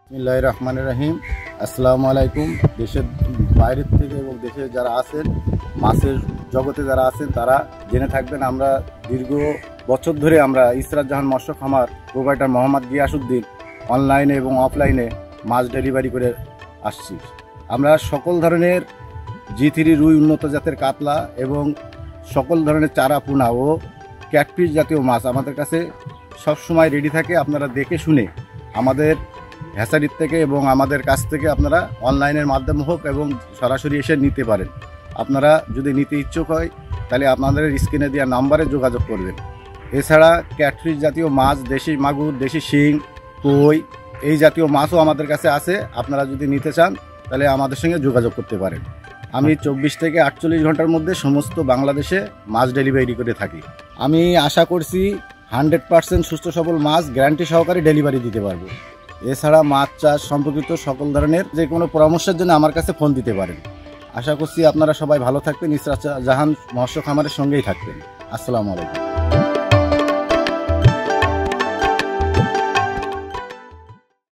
বিসমিল্লাহির রহমানির রহিম। আসসালামু আলাইকুম। দেশের বাইরের থেকে এবং দেশে যারা আছেন, মাছের জগতে যারা আছেন তারা জেনে থাকবেন, আমরা দীর্ঘ বছর ধরে আমরা ইসরাত জাহান মৎস্য খামার প্রোভাইডার মোহাম্মদ গিয়াসউদ্দিন অনলাইনে এবং অফলাইনে মাছ ডেলিভারি করে আসছি। আমরা সকল ধরনের G3 রুই, উন্নত জাতের কাতলা এবং সকল ধরনের চারা পোনা ও ক্যাটফিশ জাতীয় মাছ আমাদের কাছে সবসময় রেডি থাকে। আপনারা দেখে শুনে আমাদের হ্যাচারির থেকে এবং আমাদের কাছ থেকে আপনারা অনলাইনের মাধ্যমে হোক এবং সরাসরি এসে নিতে পারেন। আপনারা যদি নিতে ইচ্ছুক হয় তাহলে আপনাদের স্ক্রিনে দেওয়া নাম্বারে যোগাযোগ করবেন। এছাড়া ক্যাটফিশ জাতীয় মাছ, দেশি মাগুর, দেশি শিং, কই এই জাতীয় মাছও আমাদের কাছে আছে। আপনারা যদি নিতে চান তাহলে আমাদের সঙ্গে যোগাযোগ করতে পারেন। আমি 24 থেকে 48 ঘন্টার মধ্যে সমস্ত বাংলাদেশে মাছ ডেলিভারি করে থাকি। আমি আশা করছি 100% সুস্থ সবল মাছ গ্যারান্টি সহকারে ডেলিভারি দিতে পারবো। এছাড়া মাছ চাষ সম্পর্কিত সকল ধরনের যে কোনো পরামর্শের জন্য আমার কাছে ফোন দিতে পারেন। আশা করছি আপনারা সবাই ভালো থাকবেন, ইসরাত জাহান মৎস্য খামারের সঙ্গেই থাকবেন। আসসালামু আলাইকুম।